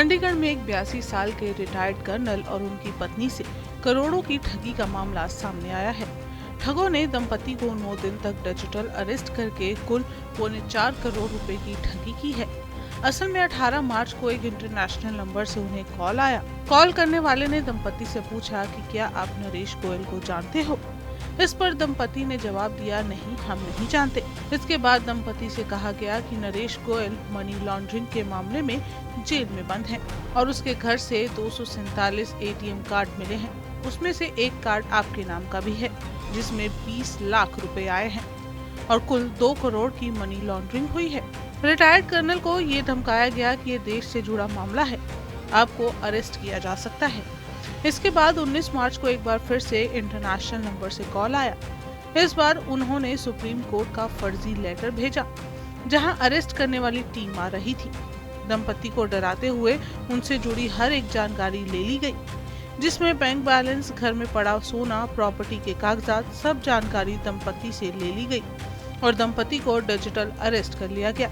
चंडीगढ़ में एक 82 साल के रिटायर्ड कर्नल और उनकी पत्नी से करोड़ों की ठगी का मामला सामने आया है। ठगों ने दंपति को 9 दिन तक डिजिटल अरेस्ट करके कुल 4.25 करोड़ रुपए की ठगी की है। असल में 18 मार्च को एक इंटरनेशनल नंबर से उन्हें कॉल आया। कॉल करने वाले ने दंपति से पूछा कि क्या आप नरेश गोयल को जानते हो। इस पर दंपति ने जवाब दिया, नहीं, हम नहीं जानते। इसके बाद दंपति से कहा गया कि नरेश गोयल मनी लॉन्ड्रिंग के मामले में जेल में बंद है और उसके घर से 247 एटीएम कार्ड मिले हैं। उसमें से एक कार्ड आपके नाम का भी है जिसमें 20 लाख रुपए आए हैं और कुल 2 करोड़ की मनी लॉन्ड्रिंग हुई है। रिटायर्ड कर्नल को ये धमकाया गया कि ये देश से जुड़ा मामला है, आपको अरेस्ट किया जा सकता है। इसके बाद 19 मार्च को एक बार फिर से इंटरनेशनल नंबर से कॉल आया। इस बार उन्होंने सुप्रीम कोर्ट का फर्जी लेटर भेजा जहां अरेस्ट करने वाली टीम आ रही थी। दंपति को डराते हुए उनसे जुड़ी हर एक जानकारी ले ली गई, जिसमें बैंक बैलेंस, घर में पड़ा सोना, प्रॉपर्टी के कागजात, सब जानकारी दंपति से ले ली गई और दंपति को डिजिटल अरेस्ट कर लिया गया।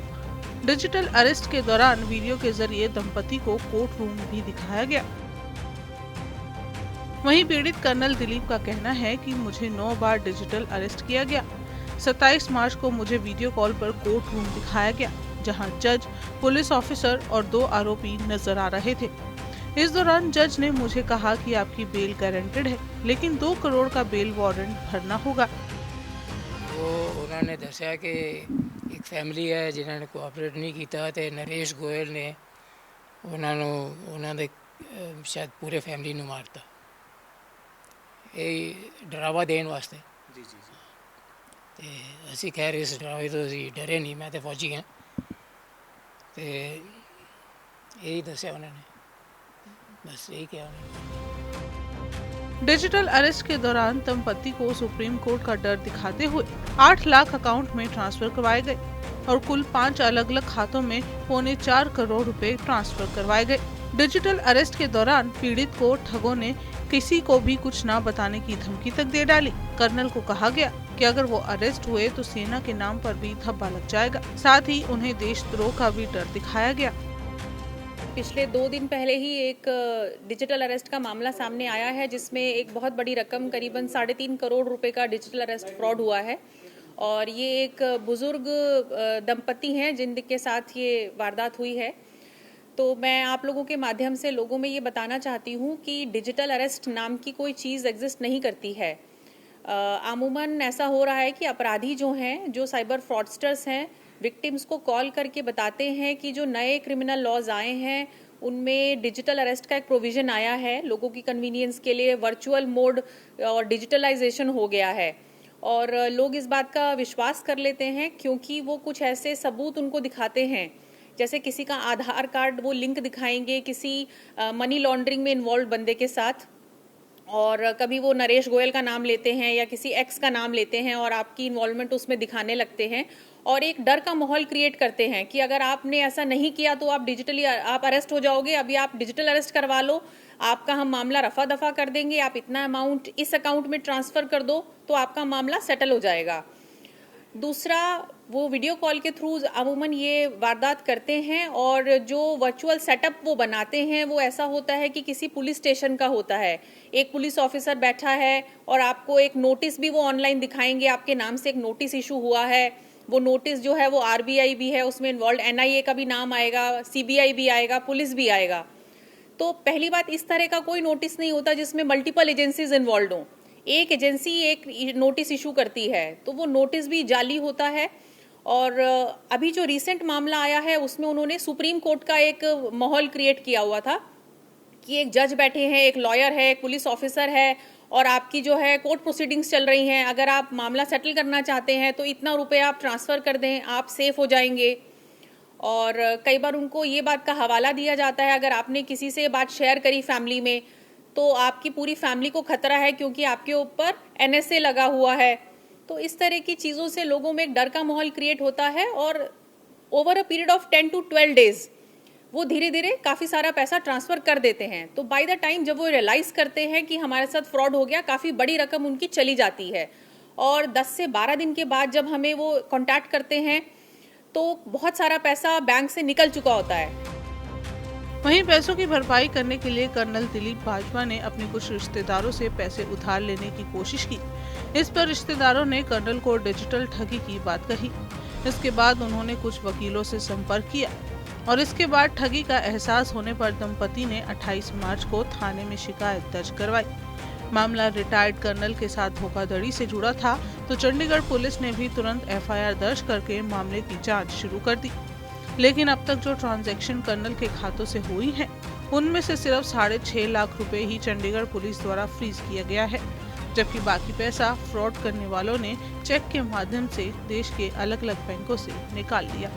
डिजिटल अरेस्ट के दौरान वीडियो के जरिए दंपति को कोर्ट रूम भी दिखाया गया। वहीं पीड़ित कर्नल दिलीप का कहना है कि मुझे 9 बार डिजिटल अरेस्ट किया गया। 27 मार्च को मुझे वीडियो कॉल पर कोर्ट रूम दिखाया गया जहां जज, पुलिस ऑफिसर और 2 आरोपी नजर आ रहे थे। इस दौरान जज ने मुझे कहा कि आपकी बेल गारंटेड है, लेकिन 2 करोड़ का बेल वारंट भरना होगा। वो उन्होंने दसिया कि एक फैमिली है जिन्होंने कोऑपरेट नहीं किया तो नरेश गोयल ने उन्होंने शायद पूरे फैमिली ਨੂੰ ਮਾਰਤਾ। ਇਹ ਡਰਾਵਾ ਦੇਣ ਵਾਸਤੇ ਜੀ ਤੇ ਅਸੀਂ ਖੈਰ ਇਸ ਡਰਾਵੇ ਤੋਂ ਅਸੀਂ ਡਰੇ ਨਹੀਂ, ਮੈਂ ਤੇ ਫੌਜੀ ਹਾਂ ਤੇ यही दसिया उन्होंने, बस यही किया उन्होंने। डिजिटल अरेस्ट के दौरान दंपति को सुप्रीम कोर्ट का डर दिखाते हुए 8 लाख अकाउंट में ट्रांसफर करवाए गए और कुल 5 अलग अलग खातों में 4.25 करोड़ रुपए ट्रांसफर करवाए गए। डिजिटल अरेस्ट के दौरान पीड़ित को ठगों ने किसी को भी कुछ न बताने की धमकी तक दे डाली। कर्नल को कहा गया कि अगर वो अरेस्ट हुए तो सेना के नाम पर भी धब्बा लग जाएगा। साथ ही उन्हें देशद्रोह का भी डर दिखाया गया। पिछले 2 दिन पहले ही एक डिजिटल अरेस्ट का मामला सामने आया है जिसमें एक बहुत बड़ी रकम करीबन 3.5 करोड़ रुपए का डिजिटल अरेस्ट फ्रॉड हुआ है और ये एक बुजुर्ग दंपति हैं जिनके साथ ये वारदात हुई है। तो मैं आप लोगों के माध्यम से लोगों में ये बताना चाहती हूँ कि डिजिटल अरेस्ट नाम की कोई चीज़ एग्जिस्ट नहीं करती है। आमूमन ऐसा हो रहा है कि अपराधी जो हैं, जो साइबर फ्रॉडस्टर्स हैं, विक्टिम्स को कॉल करके बताते हैं कि जो नए क्रिमिनल लॉज आए हैं उनमें डिजिटल अरेस्ट का एक प्रोविज़न आया है। लोगों की कन्वीनियंस के लिए वर्चुअल मोड और डिजिटलाइजेशन हो गया है और लोग इस बात का विश्वास कर लेते हैं क्योंकि वो कुछ ऐसे सबूत उनको दिखाते हैं, जैसे किसी का आधार कार्ड वो लिंक दिखाएंगे किसी मनी लॉन्ड्रिंग में इन्वॉल्व बंदे के साथ, और कभी वो नरेश गोयल का नाम लेते हैं या किसी एक्स का नाम लेते हैं और आपकी इन्वॉल्वमेंट उसमें दिखाने लगते हैं और एक डर का माहौल क्रिएट करते हैं कि अगर आपने ऐसा नहीं किया तो आप डिजिटली आप अरेस्ट हो जाओगे, अभी आप डिजिटल अरेस्ट करवा लो, आपका हम मामला रफा दफा कर देंगे, आप इतना अमाउंट इस अकाउंट में ट्रांसफ़र कर दो तो आपका मामला सेटल हो जाएगा। दूसरा, वो वीडियो कॉल के थ्रू अमूमन ये वारदात करते हैं और जो वर्चुअल सेटअप वो बनाते हैं वो ऐसा होता है कि किसी पुलिस स्टेशन का होता है। एक पुलिस ऑफिसर बैठा है और आपको एक नोटिस भी वो ऑनलाइन दिखाएंगे, आपके नाम से एक नोटिस इशू हुआ है। वो नोटिस जो है वो RBI भी है, उसमें इन्वॉल्व NIA का भी नाम आएगा, CBI भी आएगा, पुलिस भी आएगा। तो पहली बात, इस तरह का कोई नोटिस नहीं होता जिसमें मल्टीपल एजेंसीज इन्वॉल्व हों। एक एजेंसी एक नोटिस इशू करती है तो वो नोटिस भी जाली होता है। और अभी जो रिसेंट मामला आया है उसमें उन्होंने सुप्रीम कोर्ट का एक माहौल क्रिएट किया हुआ था कि एक जज बैठे हैं, एक लॉयर है, एक पुलिस ऑफिसर है और आपकी जो है कोर्ट प्रोसीडिंग्स चल रही हैं, अगर आप मामला सेटल करना चाहते हैं तो इतना रुपए आप ट्रांसफ़र कर दें, आप सेफ हो जाएंगे। और कई बार उनको ये बात का हवाला दिया जाता है, अगर आपने किसी से बात शेयर करी फैमिली में तो आपकी पूरी फैमिली को खतरा है क्योंकि आपके ऊपर NSA लगा हुआ है। तो इस तरह की चीज़ों से लोगों में एक डर का माहौल क्रिएट होता है और over a period of 10 to 12 days वो धीरे धीरे काफ़ी सारा पैसा ट्रांसफ़र कर देते हैं। तो बाय द टाइम जब वो रियलाइज़ करते हैं कि हमारे साथ फ्रॉड हो गया, काफ़ी बड़ी रकम उनकी चली जाती है और 10 से 12 दिन के बाद जब हमें वो कॉन्टैक्ट करते हैं तो बहुत सारा पैसा बैंक से निकल चुका होता है। वहीं पैसों की भरपाई करने के लिए कर्नल दिलीप बाजवा ने अपने कुछ रिश्तेदारों से पैसे उधार लेने की कोशिश की। इस पर रिश्तेदारों ने कर्नल को डिजिटल ठगी की बात कही। इसके बाद उन्होंने कुछ वकीलों से संपर्क किया और इसके बाद ठगी का एहसास होने पर दंपति ने 28 मार्च को थाने में शिकायत दर्ज करवाई। मामला रिटायर्ड कर्नल के साथ धोखाधड़ी से जुड़ा था, तो चंडीगढ़ पुलिस ने भी तुरंत एफआईआर दर्ज करके मामले की जांच शुरू कर दी। लेकिन अब तक जो ट्रांजैक्शन कर्नल के खातों से हुई हैं, उनमें से सिर्फ 6.5 लाख रुपए ही चंडीगढ़ पुलिस द्वारा फ्रीज किया गया है, जबकि बाकी पैसा फ्रॉड करने वालों ने चेक के माध्यम से देश के अलग अलग बैंकों से निकाल लिया।